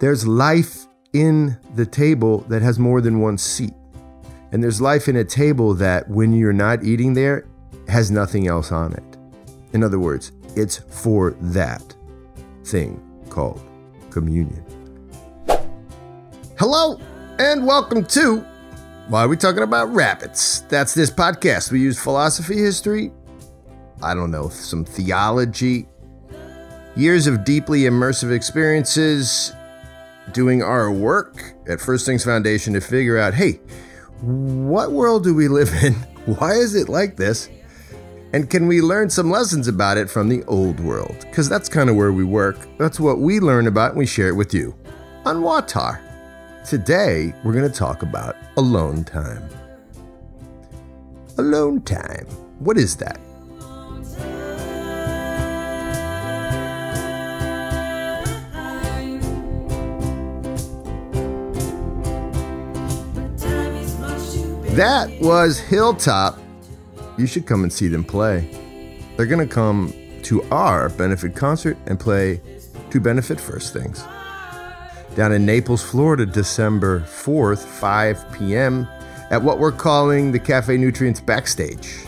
There's life in the table that has more than one seat. And there's life in a table that when you're not eating there, has nothing else on it. In other words, it's for that thing called communion. Hello and welcome to Why Are We Talking About Rabbits? That's this podcast. We use philosophy, history, I don't know, some theology, years of deeply immersive experiences, doing our work at First Things Foundation to figure out, hey, what world do we live in? Why is it like this? And can we learn some lessons about it from the old world? Because that's kind of where we work. That's what we learn about and we share it with you on WAWTAR. Today, we're going to talk about alone time. Alone time. What is that? That was Hilltop. You should come and see them play. They're going to come to our benefit concert and play to benefit First Things. Down in Naples, Florida, December 4th, 5 p.m. at what we're calling the Cafe Nutrients Backstage.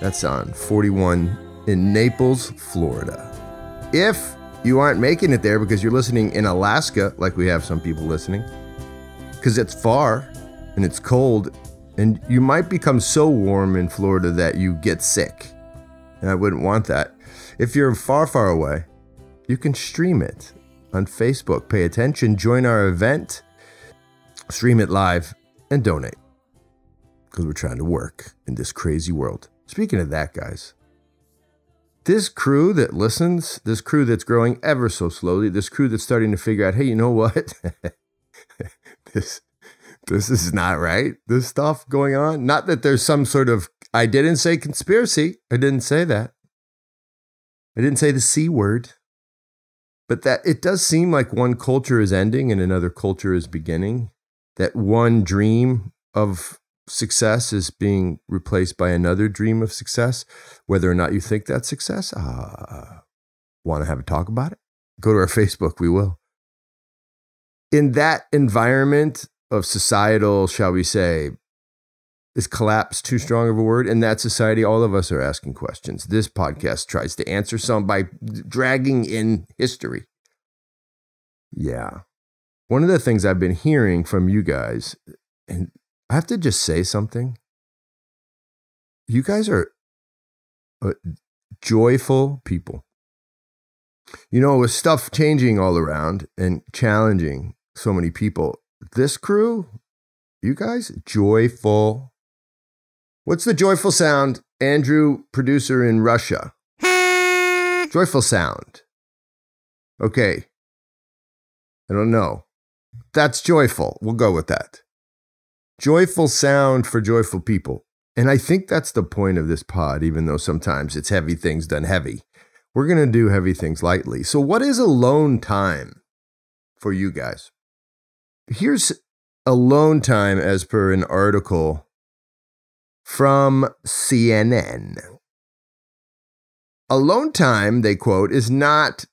That's on 41 in Naples, Florida. If you aren't making it there because you're listening in Alaska, like we have some people listening, because it's far and it's cold, and you might become so warm in Florida that you get sick. And I wouldn't want that. If you're far, far away, you can stream it on Facebook. Pay attention, join our event, stream it live, and donate. Because we're trying to work in this crazy world. Speaking of that, guys, this crew that listens, this crew that's growing ever so slowly, this crew that's starting to figure out, hey, you know what? This is not right. This stuff going on. Not that there's some sort of, I didn't say conspiracy. I didn't say that. I didn't say the C word. But that it does seem like one culture is ending and another culture is beginning. That one dream of success is being replaced by another dream of success. Whether or not you think that's success, want to have a talk about it? Go to our Facebook, we will. In that environment of societal, shall we say, is collapse too strong of a word? In that society, all of us are asking questions. This podcast tries to answer some by dragging in history. Yeah. One of the things I've been hearing from you guys, and I have to just say something. You guys are joyful people. You know, with stuff changing all around and challenging so many people, this crew, you guys, joyful. What's the joyful sound? Andrew, producer in Russia. Joyful sound. Okay. I don't know. That's joyful. We'll go with that. Joyful sound for joyful people. And I think that's the point of this pod, even though sometimes it's heavy things done heavy. We're going to do heavy things lightly. So what is alone time for you guys? Here's alone time as per an article from CNN. Alone time, they quote, is not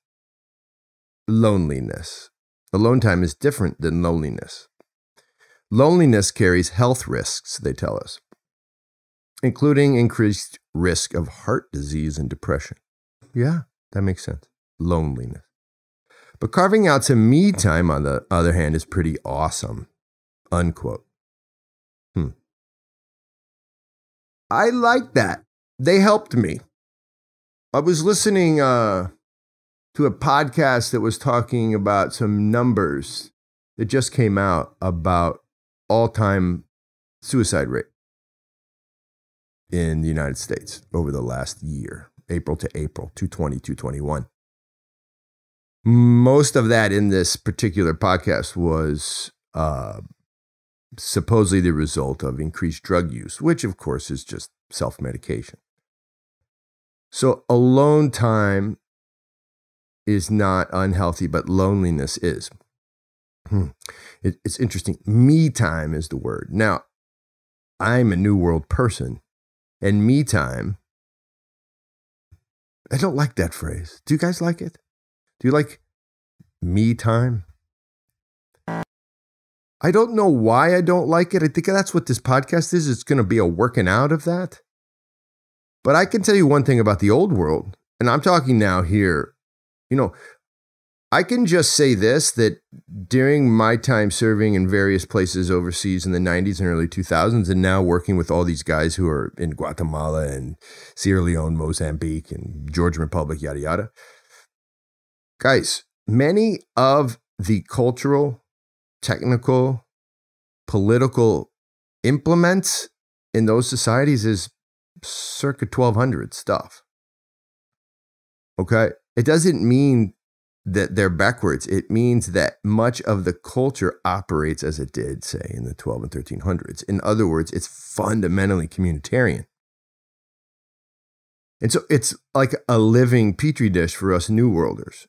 loneliness. Alone time is different than loneliness. Loneliness carries health risks, they tell us, including increased risk of heart disease and depression. Yeah, that makes sense. Loneliness. But carving out some me time, on the other hand, is pretty awesome. Unquote. I like that. They helped me. I was listening to a podcast that was talking about some numbers that just came out about all-time suicide rate in the United States over the last year, April to April, 220, 221. Most of that in this particular podcast was supposedly the result of increased drug use, which of course is just self-medication. So alone time is not unhealthy, but loneliness is. It's interesting. Me time is the word. Now, I'm a New World person, and me time, I don't like that phrase. Do you guys like it? Do you like me time. I don't know why I don't like it. I think that's what this podcast is. It's going to be a working out of that. But I can tell you one thing about the old world, and I'm talking now here, I can just say this, that during my time serving in various places overseas in the 90s and early 2000s, and now working with all these guys who are in Guatemala and Sierra Leone, Mozambique, and Georgian Republic, yada, yada. Guys, many of the cultural, technical, political implements in those societies is circa 1200 stuff. Okay? It doesn't mean that they're backwards. It means that much of the culture operates as it did, say, in the 12 and 1300s. In other words, it's fundamentally communitarian. And so it's like a living petri dish for us New Worlders.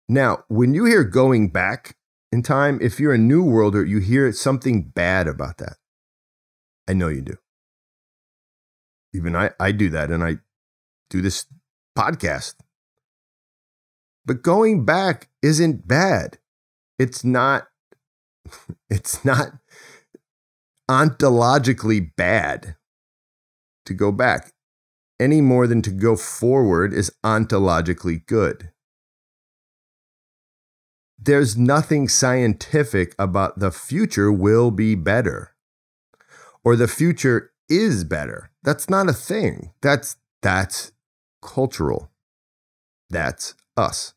Now, when you hear going back in time, if you're a New Worlder, you hear something bad about that. I know you do. Even I do that, and I do this podcast. But going back isn't bad. It's not ontologically bad to go back any more than to go forward is ontologically good. There's nothing scientific about the future will be better or the future is better. That's not a thing. That's cultural. That's us.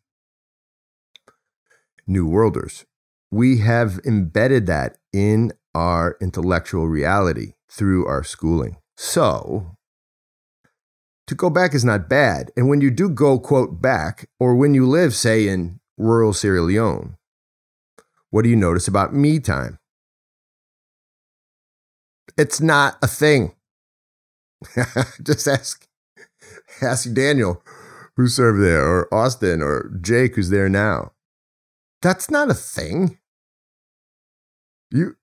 New Worlders. We have embedded that in our intellectual reality through our schooling. So, to go back is not bad. And when you do go, quote, back, or when you live, say, in rural Sierra Leone, what do you notice about me time? It's not a thing. Just ask Daniel, who served there, or Austin, or Jake, who's there now. That's not a thing. You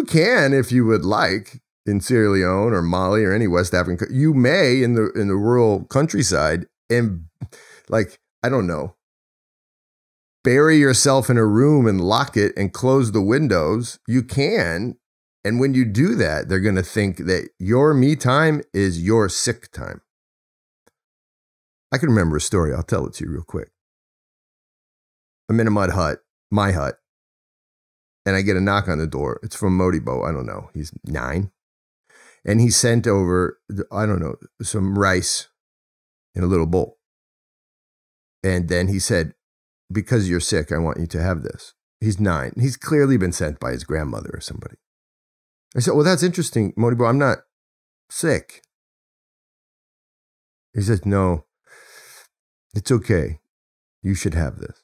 can, if you would like, in Sierra Leone or Mali or any West African, you may in the rural countryside, and like, I don't know, bury yourself in a room and lock it and close the windows. You can. And when you do that, they're going to think that your me time is your sick time. I can remember a story. I'll tell it to you real quick. I'm in a mud hut, my hut, and I get a knock on the door. It's from Modibo. I don't know. He's 9. And he sent over, I don't know, some rice in a little bowl. And then he said, because you're sick, I want you to have this. He's 9. He's clearly been sent by his grandmother or somebody. I said, well, that's interesting, Modibo. I'm not sick. He says, no, it's okay. You should have this.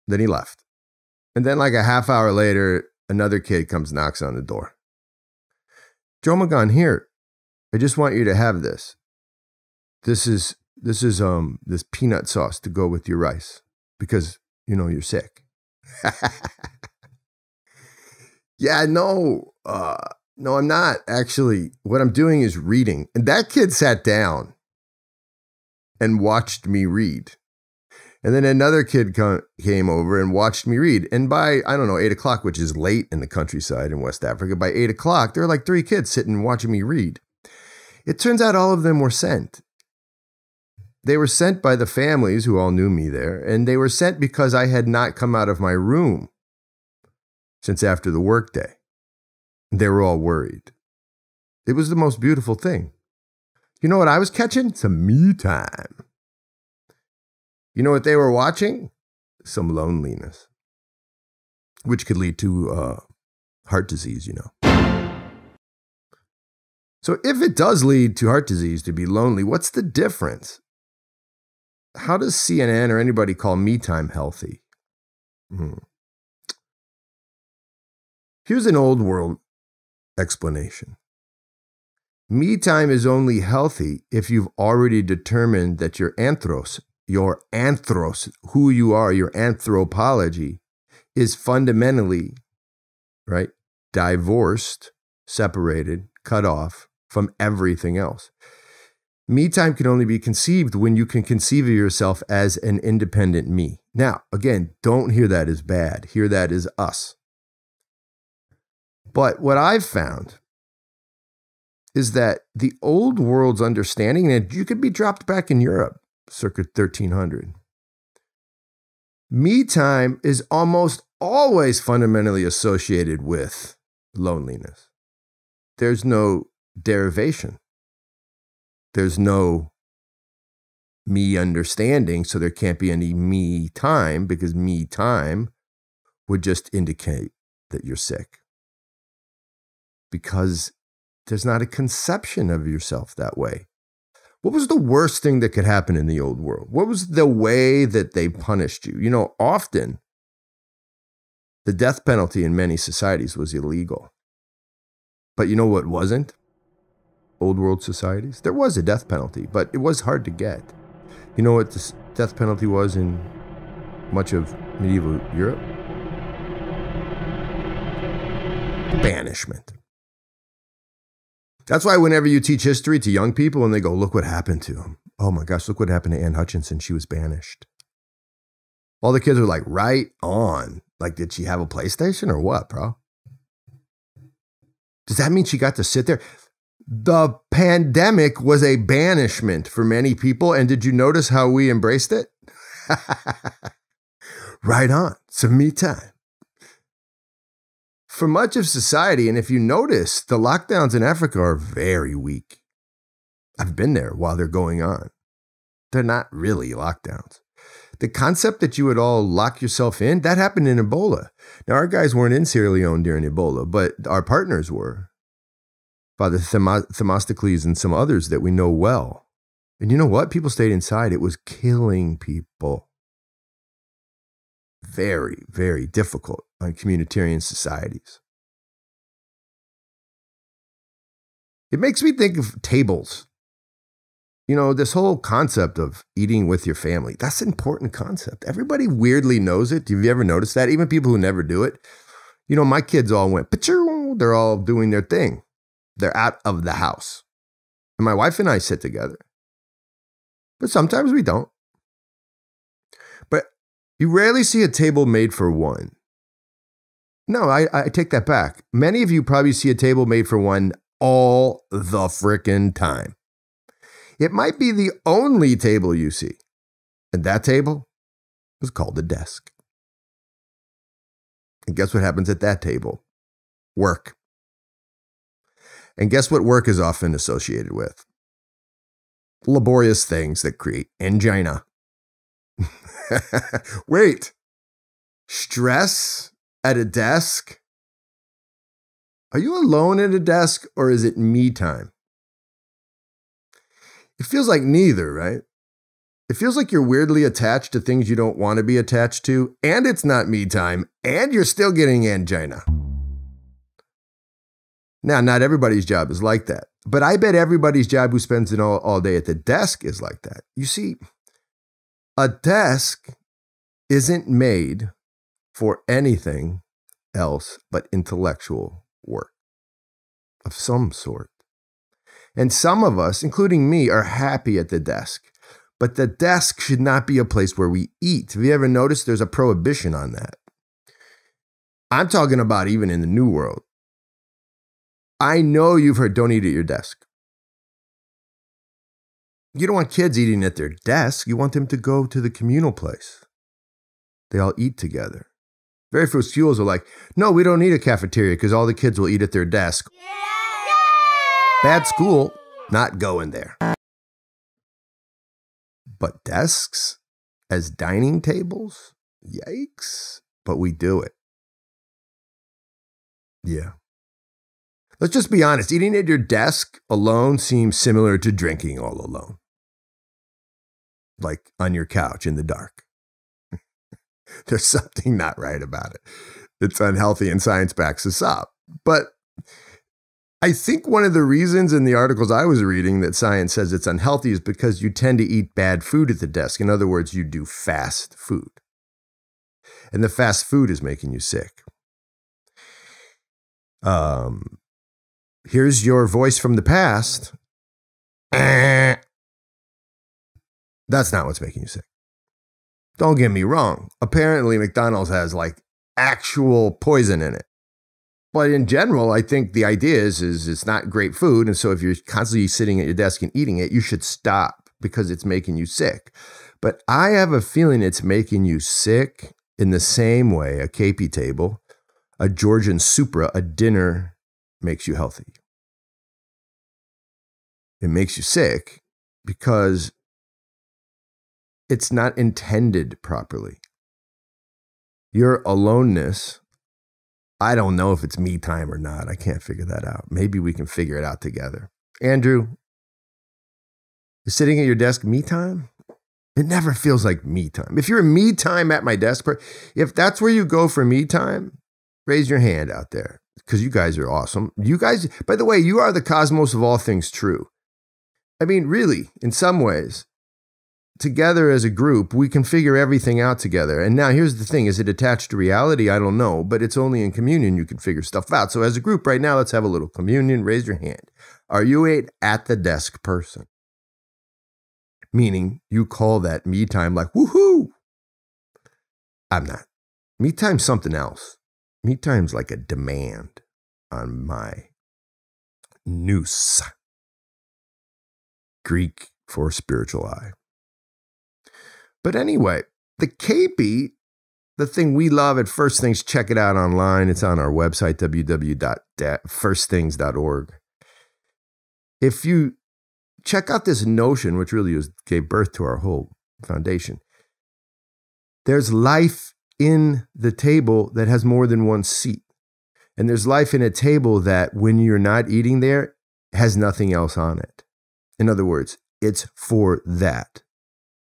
Then he left. And then like a half hour later, another kid comes, knocks on the door. Joe Magan, here, I just want you to have this. This is this peanut sauce to go with your rice because, you're sick. Yeah, no, I'm not actually. What I'm doing is reading. And that kid sat down and watched me read. And then another kid came over and watched me read. And by, 8 o'clock, which is late in the countryside in West Africa, by 8 o'clock, there were like 3 kids sitting watching me read. It turns out all of them were sent. They were sent by the families who all knew me there. And they were sent because I had not come out of my room since after the workday. They were all worried. It was the most beautiful thing. You know what I was catching? Some me time. You know what they were watching? Some loneliness, which could lead to heart disease, So if it does lead to heart disease to be lonely, what's the difference? How does CNN or anybody call me time healthy? Here's an old world explanation. Me time is only healthy if you've already determined that your anthros, who you are, your anthropology, is fundamentally, right, divorced, separated, cut off from everything else. Me time can only be conceived when you can conceive of yourself as an independent me. Now, again, don't hear that as bad. Hear that as us. But what I've found is that the old world's understanding, and you could be dropped back in Europe, circa 1300. Me time is almost always fundamentally associated with loneliness. There's no derivation. There's no me understanding, so there can't be any me time, because me time would just indicate that you're sick. Because there's not a conception of yourself that way. What was the worst thing that could happen in the old world? What was the way that they punished you? You know, often the death penalty in many societies was illegal. But you know what wasn't? Old world societies. There was a death penalty, but it was hard to get. You know what the death penalty was in much of medieval Europe? Banishment. That's why whenever you teach history to young people and they go, look what happened to him. Oh my gosh, look what happened to Anne Hutchinson. She was banished. All the kids are like, right on. Like, did she have a PlayStation or what, bro? Does that mean she got to sit there? The pandemic was a banishment for many people. And did you notice how we embraced it? Right on. Some me time. For much of society, and if you notice, the lockdowns in Africa are very weak. I've been there while they're going on. They're not really lockdowns. The concept that you would all lock yourself in, that happened in Ebola. Now, our guys weren't in Sierra Leone during Ebola, but our partners were. Father Themistocles and some others that we know well. And you know what? People stayed inside. It was killing people. Very, very difficult on communitarian societies. It makes me think of tables. You know, this whole concept of eating with your family, that's an important concept. Everybody weirdly knows it. Have you ever noticed that? Even people who never do it. You know, my kids all went, pa-choo, they're all doing their thing. They're out of the house. And my wife and I sit together. But sometimes we don't. But you rarely see a table made for one. No, I take that back. Many of you probably see a table made for one all the frickin' time. It might be the only table you see. And that table is called a desk. And guess what happens at that table? Work. And guess what work is often associated with? Laborious things that create angina. Wait. Stress at a desk? Are you alone at a desk or is it me time? It feels like neither, right? It feels like you're weirdly attached to things you don't want to be attached to, and it's not me time, and you're still getting angina. Now, not everybody's job is like that, but I bet everybody's job who spends it all day at the desk is like that. You see, a desk isn't made for anything else but intellectual work of some sort. And some of us, including me, are happy at the desk, but the desk should not be a place where we eat. Have you ever noticed there's a prohibition on that? I'm talking about even in the New World. I know you've heard, don't eat at your desk. You don't want kids eating at their desk. You want them to go to the communal place. They all eat together. Very few schools are like, no, we don't need a cafeteria because all the kids will eat at their desk. Bad school, not going there. But desks as dining tables? Yikes. But we do it. Yeah. Let's just be honest. Eating at your desk alone seems similar to drinking all alone. Like on your couch in the dark. There's something not right about it. It's unhealthy and science backs us up. But I think one of the reasons in the articles I was reading that science says it's unhealthy is because you tend to eat bad food at the desk. In other words, you do fast food. And the fast food is making you sick. Here's your voice from the past. That's not what's making you sick. Don't get me wrong. Apparently, McDonald's has like actual poison in it. But in general, I think the idea is it's not great food. And so if you're constantly sitting at your desk and eating it, you should stop because it's making you sick. But I have a feeling it's making you sick in the same way a KP table, a Georgian Supra, a dinner makes you healthy. It makes you sick because it's not intended properly. Your aloneness, I don't know if it's me time or not. I can't figure that out. Maybe we can figure it out together. Andrew, is sitting at your desk me time? It never feels like me time. If you're me time at my desk, if that's where you go for me time, raise your hand out there because you guys are awesome. You guys, by the way, you are the cosmos of all things true. I mean, really, in some ways, together as a group, we can figure everything out together. And now here's the thing. Is it attached to reality? I don't know, but it's only in communion you can figure stuff out. So as a group right now, let's have a little communion. Raise your hand. Are you an at the desk person? Meaning you call that me time like, woohoo. I'm not. Me time's something else. Me time's like a demand on my nous. Greek for spiritual eye. But anyway, the KP, the thing we love at First Things, check it out online. It's on our website, www.firstthings.org. If you check out this notion, which really gave birth to our whole foundation, there's life in the table that has more than one seat. And there's life in a table that when you're not eating there, has nothing else on it. In other words, it's for that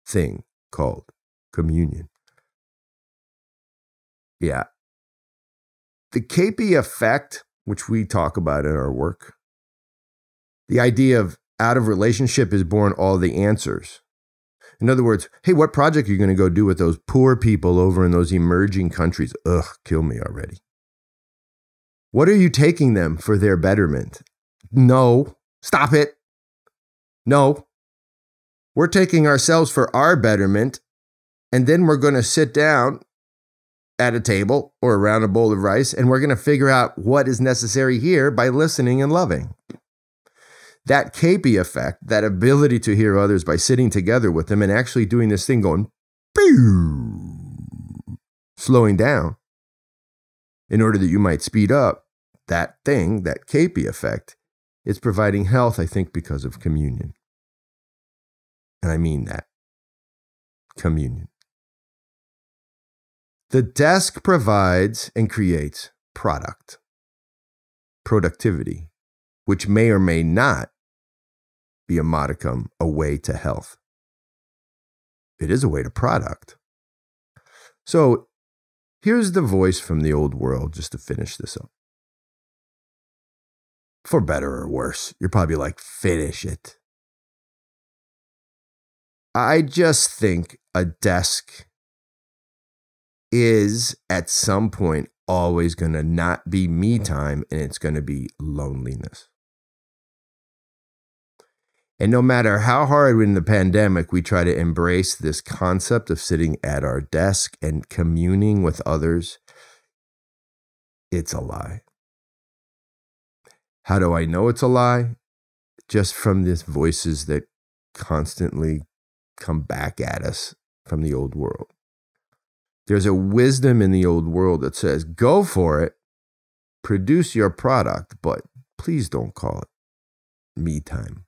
thing called communion. Yeah. The KP effect, which we talk about in our work, the idea of out of relationship is born all the answers. In other words, hey, what project are you going to go do with those poor people over in those emerging countries? Ugh, kill me already. What are you taking them for their betterment? No, stop it. No, we're taking ourselves for our betterment, and then we're going to sit down at a table or around a bowl of rice, and we're going to figure out what is necessary here by listening and loving. That KP effect, that ability to hear others by sitting together with them and actually doing this thing going, slowing down in order that you might speed up, that thing, that KP effect, is providing health, I think, because of communion. And I mean that. Communion. The desk provides and creates product, productivity, which may or may not be a modicum, a way to health. It is a way to product. So here's the voice from the old world, just to finish this up. For better or worse, you're probably like, finish it. I just think a desk is at some point always going to not be me time, and it's going to be loneliness. And no matter how hard in the pandemic we try to embrace this concept of sitting at our desk and communing with others, it's a lie. How do I know it's a lie? Just from these voices that constantly come back at us from the old world. There's a wisdom in the old world that says, go for it, produce your product, but please don't call it me time.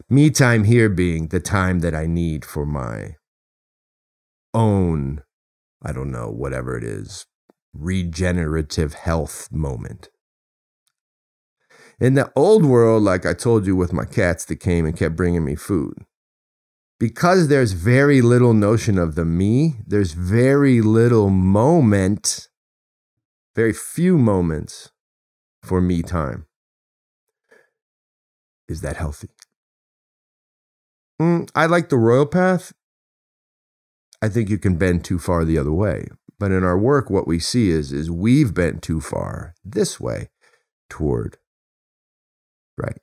Me time here being the time that I need for my own, I don't know, whatever it is, regenerative health moment. In the old world, like I told you with my cats that came and kept bringing me food, because there's very little notion of the me, there's very little moment, very few moments for me time. Is that healthy? I like the royal path. I think you can bend too far the other way. But in our work, what we see is we've bent too far this way toward, right,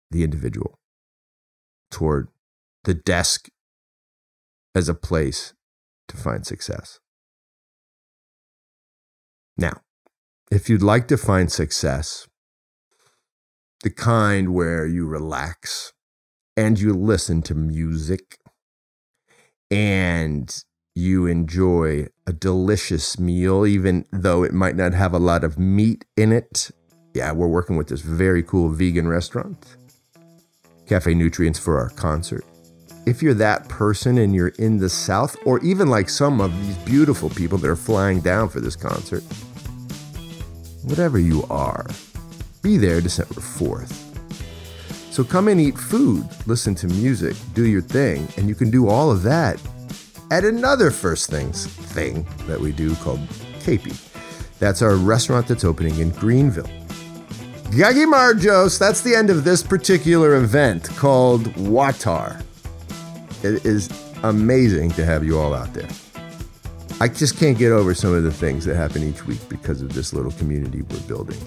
the individual. toward the desk as a place to find success. Now, if you'd like to find success, the kind where you relax and you listen to music and you enjoy a delicious meal, even though it might not have a lot of meat in it. Yeah, we're working with this very cool vegan restaurant, Cafe Nutrients, for our concert. If you're that person and you're in the South, or even like some of these beautiful people that are flying down for this concert, whatever you are, be there December 4th. So come and eat food, listen to music, do your thing, and you can do all of that at another First Things thing that we do called KP. That's our restaurant that's opening in Greenville. Gagi Marjos, that's the end of this particular event called WAWTAR. It is amazing to have you all out there. I just can't get over some of the things that happen each week because of this little community we're building.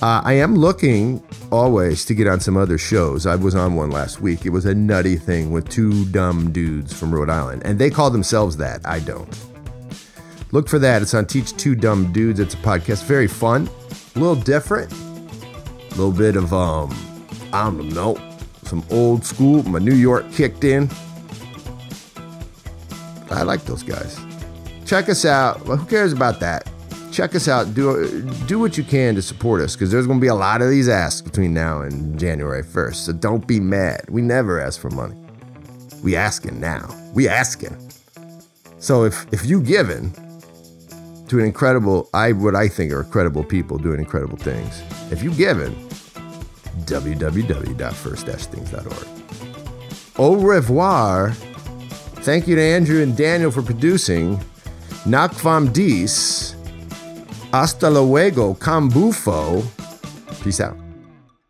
I am looking always to get on some other shows. I was on one last week. It was a nutty thing with two dumb dudes from Rhode Island, and they call themselves that. I don't. Look for that. It's on Teach Two Dumb Dudes. It's a podcast. Very fun. A little different. A little bit of, I don't know, some old school. My New York kicked in. I like those guys. Check us out. Well, who cares about that? Check us out. Do what you can to support us, because there's going to be a lot of these asks between now and January 1st. So don't be mad. We never ask for money. We asking now. We asking. So if you given to an incredible, what I think are credible people doing incredible things, if you given, www.first-things.org. Au revoir. Thank you to Andrew and Daniel for producing. Nak vam dis. Hasta luego, cambufo. Peace out.